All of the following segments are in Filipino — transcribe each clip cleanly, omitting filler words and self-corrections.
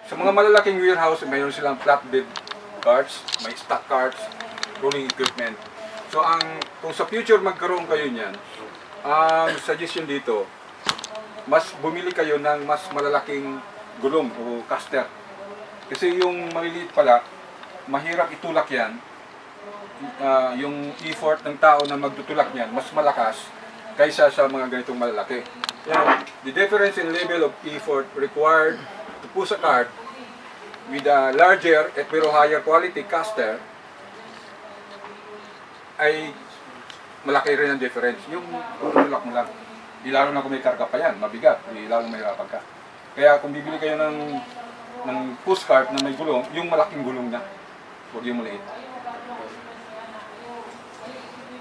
Sa mga malalaking warehouse, mayroon silang flatbed carts, may stock carts, rolling equipment. So kung sa future magkaroon kayo niyan, ang suggestion dito, mas bumili kayo ng mas malalaking gulong o caster. Kasi yung maliliit pala, mahirap itulak yan. Yung effort ng tao na magtutulak niyan, mas malakas kaysa sa mga ganitong malalaki. The difference in level of effort required to push a cart with a larger at pero higher quality caster ay malaki rin ang difference. Yung tulak mo lang, lalo na kung may karga pa yan, mabigat, lalo mahirapan ka. Kaya kung bibili kayo ng push cart na may gulong, yung malaking gulong na, huwag yung maliit.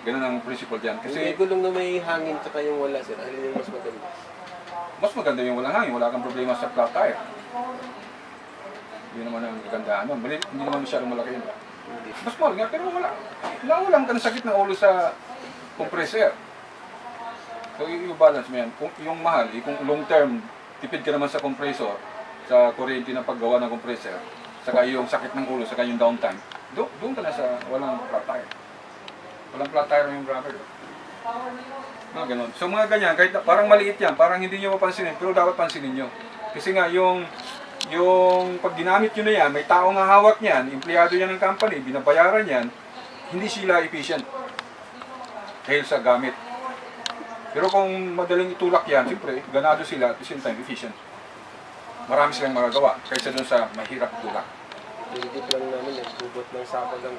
Ganun ang principle dyan. Kasi may gulong na may hangin tsaka yung wala, sir. Alin yung mas maganda? Mas maganda yung walang hangin, wala kang problema sa flat tire. Yun naman ang kagandahan. Hindi naman masyadong malaki yun. Mas mahal nga, pero walang ka ng sakit ng ulo sa compressor. So, i-balance mo yan. Kung yung mahal, kung long term, tipid ka naman sa compressor, sa kuryente ng paggawa ng compressor, saka yung sakit ng ulo, saka yung downtime, doon ka na sa walang flat tire. Walang flat tire yung rubber. Mga ganun. So mga ganyan, kahit parang maliit yan, parang hindi nyo mapansinin, pero dapat pansinin nyo. Kasi nga yung pag ginamit nyo na yan, may tao nga hawak niyan, empleyado yan ng company, binabayaran yan, hindi sila efficient. Dahil sa gamit. Pero kung madaling itulak yan, siyempre, ganado sila at the same time efficient. Marami silang magagawa kaysa dun sa mahirap itulak. Hindi lang namin, bubot ng sako lang.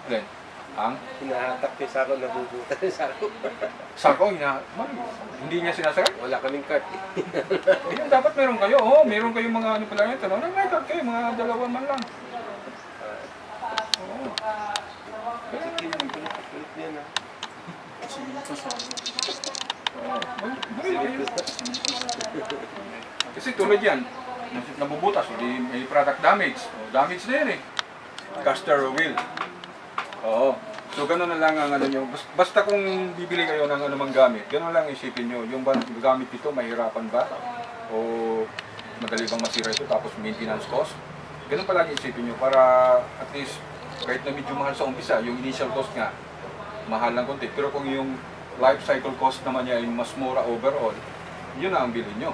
Alin? Ang? Hinahatak yung sako, nabubutan yung sako. Sako, hindi niya sinasakay? Wala kaming cart. Eh, dapat meron kayo. Meron kayong mga ano pala ito. May card kayo, mga dalawan man lang. Oo. Kasi kulit niya na. Kasi tulad yan, nabubutas, may product damage. Damage na yan eh. Caster wheel. Oo. So gano'n na lang ang ano nyo. Basta kung bibili kayo ng anumang gamit, gano'n lang isipin nyo. Yung gamit ito, mahirapan ba? O madali bang masira ito tapos maintenance cost? Gano'n palagi isipin nyo para at least kahit na medyo mahal sa umpisa, yung initial cost nga, mahal lang konti. Pero kung yung life cycle cost naman niya ay mas mura overall, yun na ang bilhin nyo.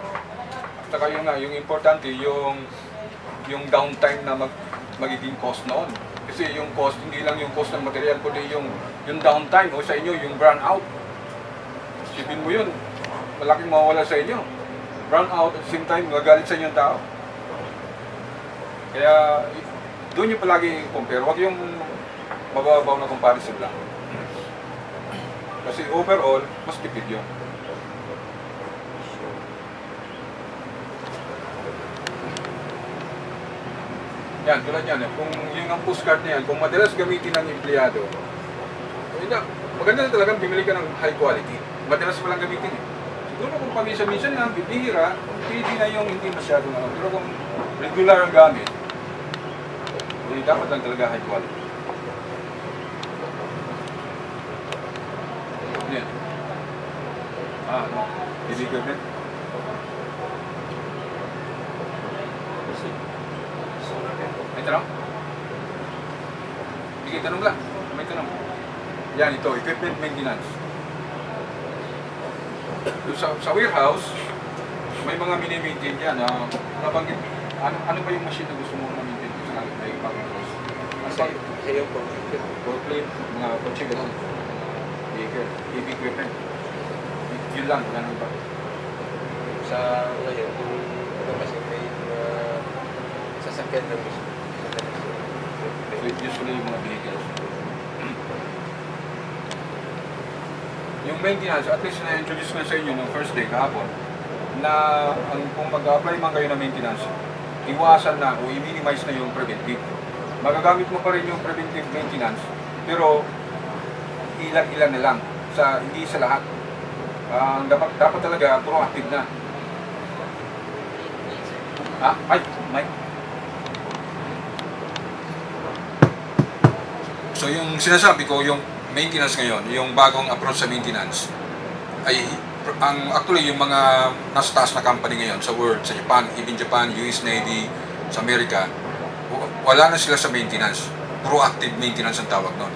At saka yun nga, yung importante, yung downtime na magiging cost noon. Kasi yung cost, hindi lang yung cost ng material, kundi yung downtime o sa inyo, yung burn out. Sipin mo yun, malaking mawawala sa inyo. Burn out at the same time, magagalit sa inyo yung tao. Kaya, doon nyo palagi compare. Huwag yung mababaw na comparison lang. Kasi overall, mas tipid yun. Yan, tulad yan. Kung yung ang pushcart na yan, kung madalas gamitin ng empleyado, maganda na talagang bumili ka ng high quality. Madalas mo lang gamitin eh. Siguro kung paminsan-minsan lang, bibihira, pwede na yung hindi masyadong ano. Pero kung regular ang gamit, dapat lang talaga high quality. Yan. Ano? Illegal din? May tanong? Bigay tanong lang. May tanong. Yan ito, equipment maintenance. Sa warehouse, may mga mini-maintain yan. Nabanggit, ano ba yung machine na gusto mo ma-maintain? May pang-close. Ayaw po. Forklift, mga kotse, gano'n. Vehicle, heavy equipment. Yun lang, ganun ba? Sa ngayon, kasi may sasakyan ng gusto. Usually yung mga vehicles. Yung maintenance, at least na-introduce ko sa inyo ng first day kahapon, na kung mag-apply man kayo ng maintenance, iwasan na o i-minimize na yung preventive. Magagamit mo pa rin yung preventive maintenance, pero ilan-ilan na lang, hindi sa lahat. Dapat talaga proactive na. Mike. So yung sinasabi ko, yung maintenance ngayon, yung bagong approach sa maintenance, ay actually yung mga nasa taas na company ngayon sa world, sa Japan, even Japan, US Navy, sa Amerika, wala na sila sa maintenance. Proactive maintenance ang tawag nun.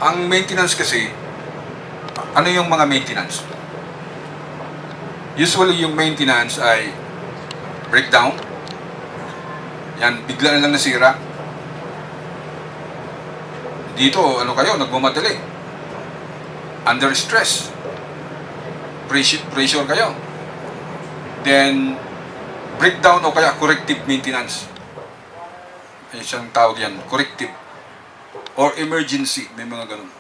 Ang maintenance kasi, ano yung mga maintenance? Usually yung maintenance ay breakdown. Yan, bigla na lang nasira. Dito, ano kayo, nagmamadali. Under stress. Pressure kayo. Then, breakdown o kaya corrective maintenance. Ay, isang tawag yan, corrective. Or emergency, may mga ganun.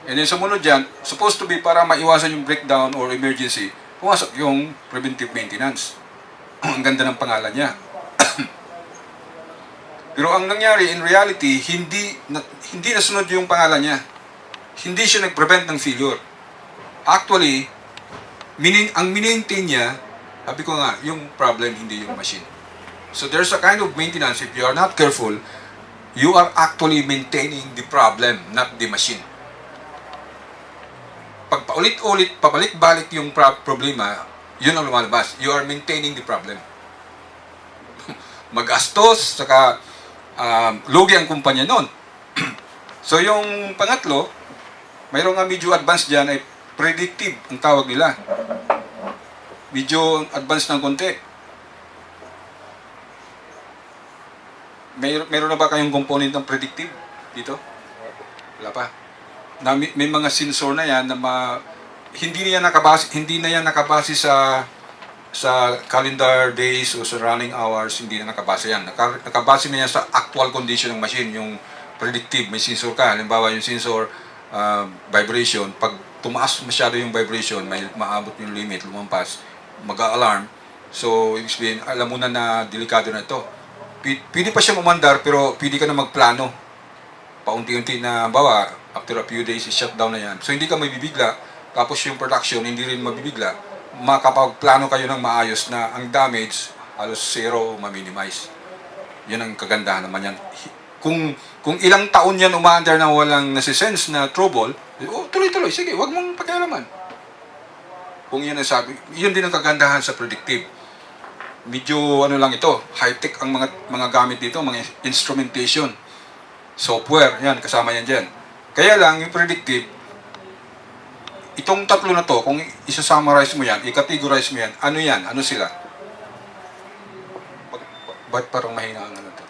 And then sumunod dyan, supposed to be para maiwasan yung breakdown or emergency, pumasok yung preventive maintenance. Ang ganda ng pangalan niya. Pero ang nangyari, in reality, hindi nasunod yung pangalan niya. Hindi siya nag-prevent ng failure. Actually, ang maintain niya, sabi ko nga, yung problem, hindi yung machine. So there's a kind of maintenance, if you are not careful, you are actually maintaining the problem, not the machine. Pag paulit-ulit, pabalik-balik yung problema, yun ang lumalabas. You are maintaining the problem. Magastos, saka lugi ang kumpanya nun. So yung pangatlo, mayroong nga medyo advanced dyan ay predictive ang tawag nila. Medyo advanced ng konti. Meron na ba kayong component ng predictive dito? Wala pa. May mga sensor na yan na hindi na yan nakabase sa calendar days o sa running hours, hindi na nakabase yan. Nakabase na yan sa actual condition ng machine, yung predictive. May sensor ka, halimbawa yung sensor vibration, pag tumaas masyado yung vibration, may maabot yung limit, lumampas, mag-a-alarm. So, ibig sabihin, alam mo na delikado na ito. Pwede pa siya umandar, pero pwede ka na magplano. Paunti-unti na, bawa, after a few days, i-shut down na yan. So, hindi ka mabibigla, tapos yung production, hindi rin mabibigla. Makapagplano kayo ng maayos na ang damage, halos zero o ma-minimize. Yan ang kagandahan naman yan. Kung ilang taon yan umaandar na walang nasisense na trouble, tuloy-tuloy, sige, wag mong pakialaman. Kung yan ang sabi, yun din ang kagandahan sa predictive. Medyo lang ito, high-tech ang mga gamit dito, mga instrumentation, software, yan, kasama yan dyan. Kaya lang, yung predictive, itong tatlo na to, kung isa-summarize mo yan, i-categorize mo yan, ano yan? Ano sila? Ba't parang mahina ang ano to?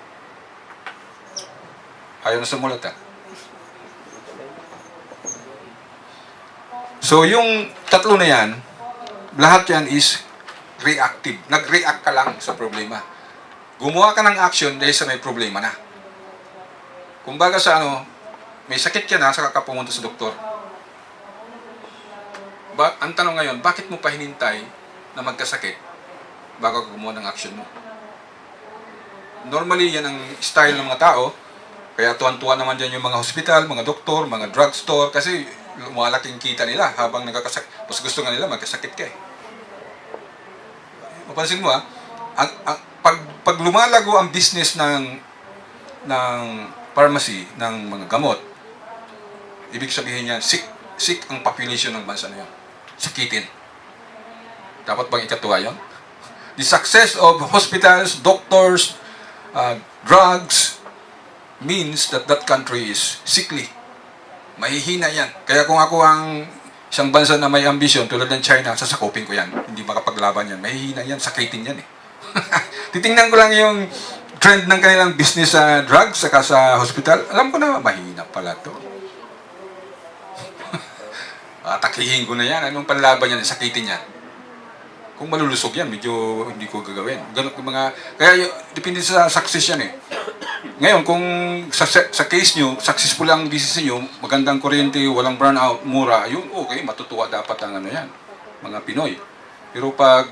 Ayaw na sumulat So, yung tatlo na yan, lahat yan is reactive. Nag-react ka lang sa problema. Gumawa ka ng action dahil sa may problema na. Kumbaga sa may sakit ka na, saka ka pumunta sa doktor. Ang tanong ngayon, bakit mo pa hinintay na magkasakit bago ka gumawa ng action mo? Normally, yan ang style ng mga tao. Kaya tuwan-tuwa naman dyan yung mga hospital, mga doktor, mga drugstore, kasi lumalaking kita nila habang nagkakasakit. Mas gusto nga nila magkasakit ka eh. Mapansin mo pag lumalago ang business ng pharmacy, ng mga gamot, ibig sabihin yan, sick ang population ng bansa na yun. Sakitin. Dapat bang ikatuwa yun? The success of hospitals, doctors, drugs, means that country is sickly. Mahihina yan. Kaya kung ako ang isang bansa na may ambisyon, tulad ng China, sasakupin ko yan. Hindi makapaglaban yan. Mahihina yan, sakitin yan eh. Titingnan ko lang yung trend ng kanilang business sa drugs, saka sa hospital. Alam ko na, mahina pala to. Taklihin ko na yan. Anong panlaban yan? Sakitin yan. Kung malulusog yan, medyo hindi ko gagawin. Ganun kaya depende sa success yan eh. Ngayon, kung sa case nyo, successful ang business nyo, magandang kuryente, walang burnout, mura, yun, okay, matutuwa dapat ang yan, mga Pinoy. Pero pag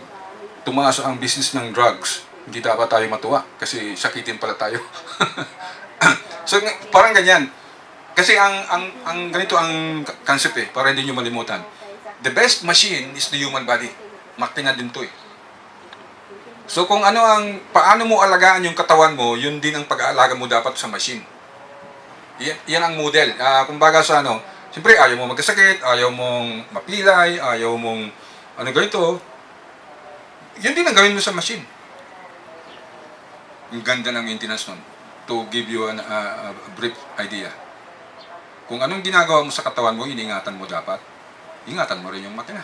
tumaas ang business ng drugs, hindi dapat tayo matuwa kasi sakitin pala tayo. So, parang ganyan. Kasi ang ganito ang concept eh, para hindi nyo malimutan. The best machine is the human body. Makina din to eh. So kung paano mo alagaan yung katawan mo, yun din ang pag-aalaga mo dapat sa machine. Yan ang model. Kumbaga sa siyempre ayaw mo magkasakit, ayaw mong mapilay, ayaw mong ganito. Yun din ang gawin mo sa machine. Ang ganda ng maintenance nun. To give you a brief idea. Kung anong ginagawa mo sa katawan mo, iningatan mo dapat. Ingatan mo rin yung makina.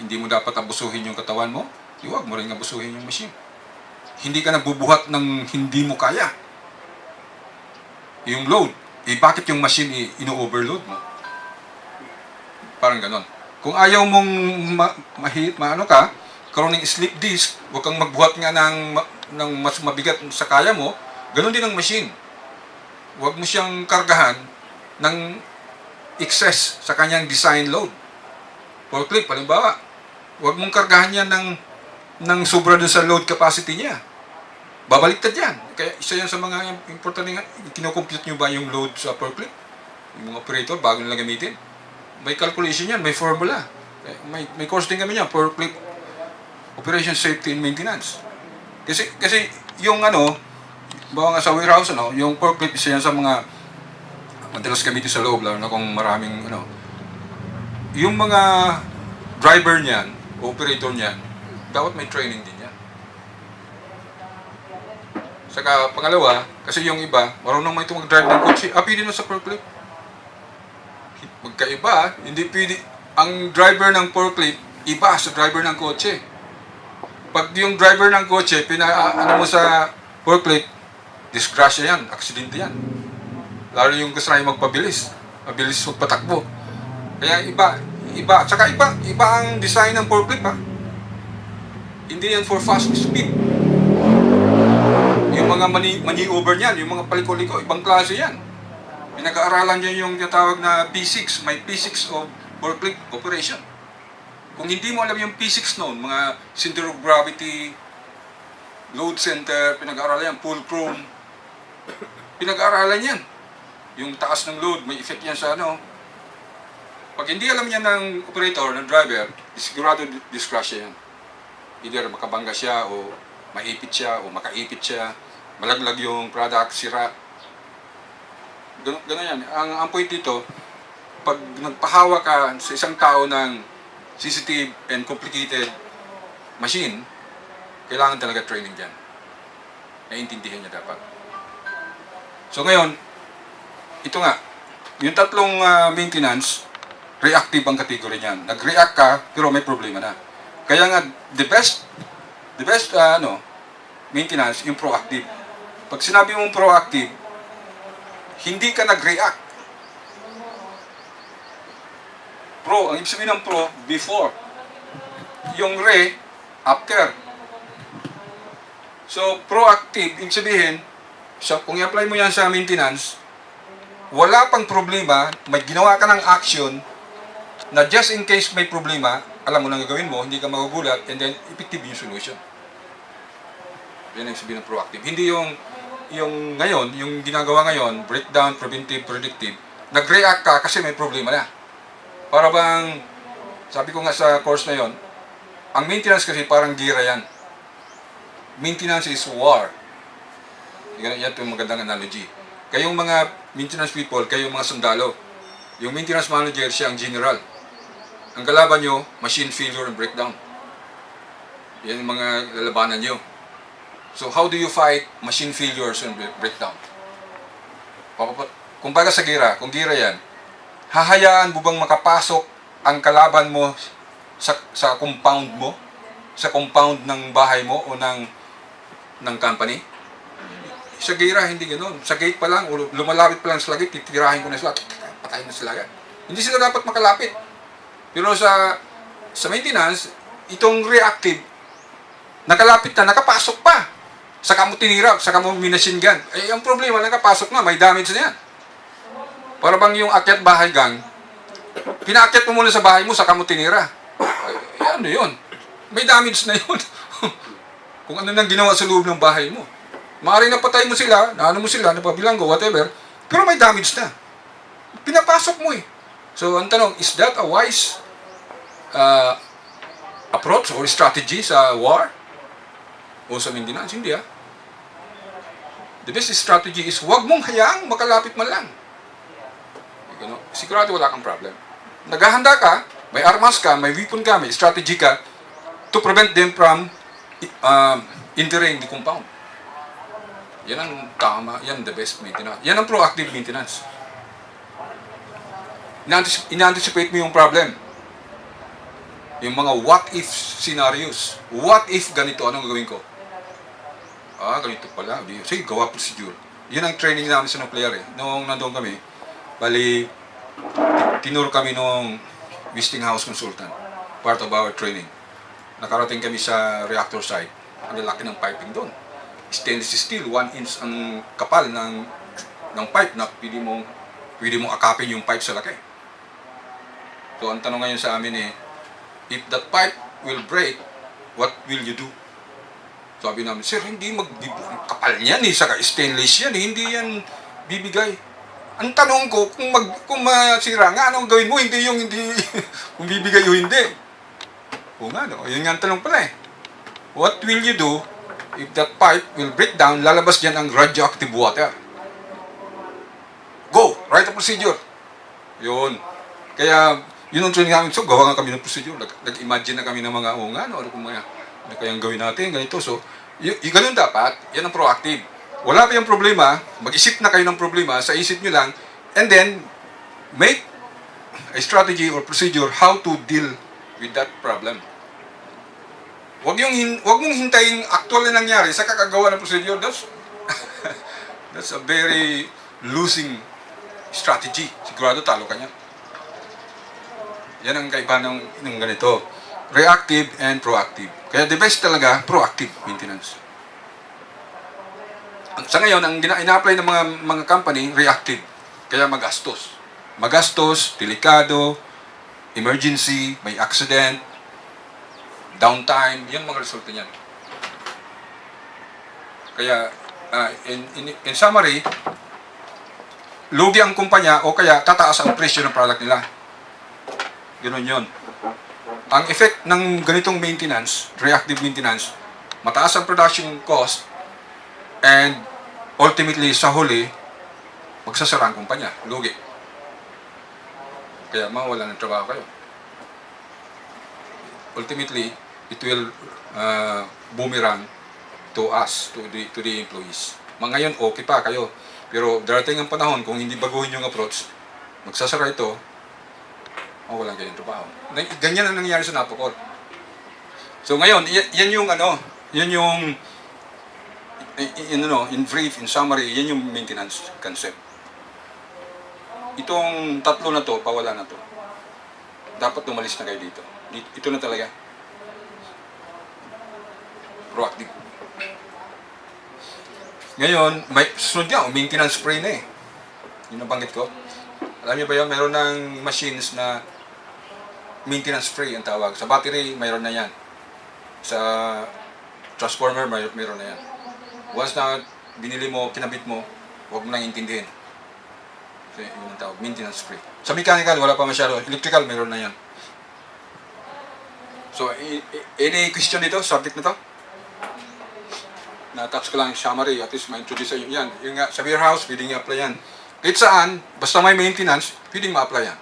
Hindi mo dapat abusuhin yung katawan mo, huwag mo rin abusuhin yung machine. Hindi ka nagbubuhat ng hindi mo kaya. Yung load, bakit yung machine ino-overload mo? Parang ganon. Kung ayaw mong karoon ng slip disc, huwag kang magbuhat nga ng mas mabigat sa kaya mo, ganon din ang machine. Huwag mo siyang kargahan ng excess sa kanyang design load. Forklift, halimbawa, huwag mong kargahan yan ng sobra dun sa load capacity niya. Babaliktad yan. Kaya isa yan sa mga importante nga, kinocompute nyo ba yung load sa forklift? Yung mga operator, bago nila gamitin. May calculation yan, may formula. May course din kami yan, forklift operation safety and maintenance. Kasi yung bawa nga sa warehouse, yung forklift, isa yan sa mga madalas gamitin sa loob, lalo na kung maraming yung mga driver niyan, operator niyan, dapat may training din yan. Saka pangalawa, kasi yung iba, marunong may mag-drive ng kotse, pwede na sa forklift. Magkaiba, hindi pwede. Ang driver ng forklift, iba sa driver ng kotse. Pag yung driver ng kotse, mo sa forklift, disgrasya yan, aksidente yan. Lalo yung gusto na magpabilis, mabilis magpatakbo. Kaya iba. Saka iba ang design ng forklift, ha. Hindi yan for fast speed. Yung mga maneuver niyan, yung mga paliko-liko, ibang klase yan. Pinag-aaralan niya yung tinatawag na P6, may P6 of forklift operation. Kung hindi mo alam yung P6 noon, mga center of gravity, load center, pinag-aaralan yan, fulcrum, pinag-aaralan yan. Yung taas ng load, may effect yan sa Pag hindi alam niya ng operator, ng driver, sigurado disgrasya yan. Either makabangga siya, o maipit siya, o makaipit siya, malaglag yung product, sira. Ganun yan. Ang point dito, pag nagpahawa ka sa isang tao ng sensitive and complicated machine, kailangan talaga training dyan. Naiintindihan niya dapat. So ngayon, ito nga, yung tatlong maintenance, reactive ang category niyan. Nag-react ka, pero may problema na. Kaya nga, the best maintenance, yung proactive. Pag sinabi mong proactive, hindi ka nag-react. Pro, ang ibig sabihin ng pro, before. Yung re, after. So, proactive, ibig sabihin, kung i-apply mo yan sa maintenance, wala pang problema, may ginawa ka ng action, na just in case may problema, alam mo na gagawin mo, hindi ka magugulat, and then effective yung solution. Yan ang sabihin ng proactive. Hindi yung ngayon, yung ginagawa ngayon, breakdown, preventive, predictive, nag-react ka kasi may problema na. Para bang, sabi ko nga sa course na yon, ang maintenance kasi parang gira yan. Maintenance is war. Yan yung magandang analogy. Kayong mga maintenance people, kayong mga sundalo. Yung maintenance manager, siya ang general. Ang kalaban nyo, machine failure and breakdown. Yan yung mga lalabanan nyo. So how do you fight machine failures and breakdown? Kung baga sa gira, kung gira yan, hahayaan mo bang makapasok ang kalaban mo sa compound mo? Sa compound ng bahay mo o ng company? Sa gira, hindi ganoon. Sa gate pa lang, lumalapit pa lang sa gate, titirahin ko na sila, patayin na sila. Hindi sila dapat makalapit. Pero sa maintenance, itong reactive, nakalapit na, nakapasok pa. Saka mo tinira, saka mo minachine gun. Ang problema, nakapasok na, may damage na yan. Para bang yung akyat bahay gang, pinaakyat mo muna sa bahay mo, saka mo tinira. Ano yun? May damage na yun. Kung ano nang ginawa sa loob ng bahay mo. Maaaring napatay mo sila, napabilanggo, whatever, pero may damage na. Pinapasok mo eh. So, ang tanong, is that a wise approach or strategy sa war? O sa maintenance? Hindi ah. The best strategy is huwag mong hayaang makalapit man lang. Sigurado wala kang problem. Naghahanda ka, may armas ka, may weapon ka, may strategy ka to prevent them from entering the compound. Yan ang tama, yan the best maintenance. Yan ang proactive maintenance. Ina-anticipate mo yung problem. Yung mga what if scenarios. What if ganito, anong gagawin ko? Ganito pala. Sige, gawa procedure. Yun ang training namin sa nuclear eh. Noong nandoon kami, bali, tinuro kami nung Westinghouse consultant. Part of our training. Nakarating kami sa reactor site. Ang lalaki ng piping doon. Stainless steel, 1 inch ang kapal ng pipe na pwede mong akapin yung pipe sa laki. So ang tanong ngayon sa amin eh, if that pipe will break, what will you do? Sabi namin, sir, hindi kapal niyan eh, saka stainless yan eh, hindi yan bibigay. Ang tanong ko, kung masira nga, anong gawin mo? Hindi kung bibigay o hindi. O nga, no? Yun nga ang tanong pala eh. What will you do if that pipe will break down, lalabas dyan ang radioactive water? Go! Write a procedure. Yun. Kaya, yun ang training namin. So, gawa nga kami ng procedure. Nag-imagine na kami ng mga, ano kayang gawin natin, ganito. So, ganun dapat, yan ang proactive. Wala pa yung problema, mag-isip na kayo ng problema, sa isip nyo lang, and then, make a strategy or procedure how to deal with that problem. Wag mong hintayin actual na nangyari sa kakagawa ng procedure. That's a very losing strategy. Sigurado talo ka niya. Yan ang kaibahan ng ganito. Reactive and proactive. Kaya the best talaga, proactive maintenance. Sa ngayon, ang ina-apply ng mga company, reactive. Kaya magastos. Magastos, delikado, emergency, may accident, downtime, yan mga resulta niyan. Kaya, in summary, lugi ang kumpanya o kaya tataas ang presyo ng product nila. Ganun yun. Ang effect ng ganitong maintenance, reactive maintenance, mataas ang production cost and ultimately sa huli, magsasara ang kumpanya. Lugi. Kaya mawala ng trabaho kayo. Ultimately, it will boomerang to us, to the employees. Ngayon, okay pa kayo. Pero darating ang panahon, kung hindi baguhin yung approach, magsasara ito, walang kayong trabaho. Ganyan ang nangyayari sa Napocor. So ngayon, yan yung in brief, in summary, yan yung maintenance concept. Itong tatlo na to, pawala na to. Dapat umalis na kayo dito. Ito na talaga. Proactive. Ngayon, may sunod yan, maintenance spray na eh. Yun ang banggit ko. Alam niyo ba yun, meron ng machines na maintenance spray ang tawag. Sa battery, mayroon na yan. Sa transformer, mayroon na yan. Once na binili mo, kinabit mo, huwag mo nang intindihin. So, yun ang tawag, maintenance spray. Sa mechanical, wala pa masyado. Electrical, mayroon na yan. So, any question dito, subject na to? Na-touch ko lang yung summary, at least ma-introduce sa inyo yan. Yung nga, sa warehouse, pwedeng i-apply yan. Kahit saan, basta may maintenance, pwedeng ma-apply yan.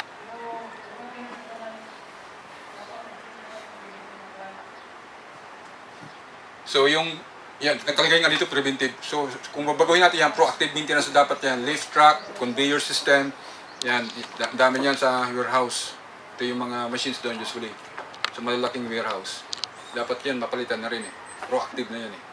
So, yan, nakalagay nga dito, preventive. So, kung babaguhin natin yan, proactive maintenance dapat yan. Lift truck, conveyor system, yan, dami yan sa warehouse. Ito yung mga machines doon usually. Sa malalaking warehouse. Dapat yan, mapalitan na rin eh. Proactive na yan eh.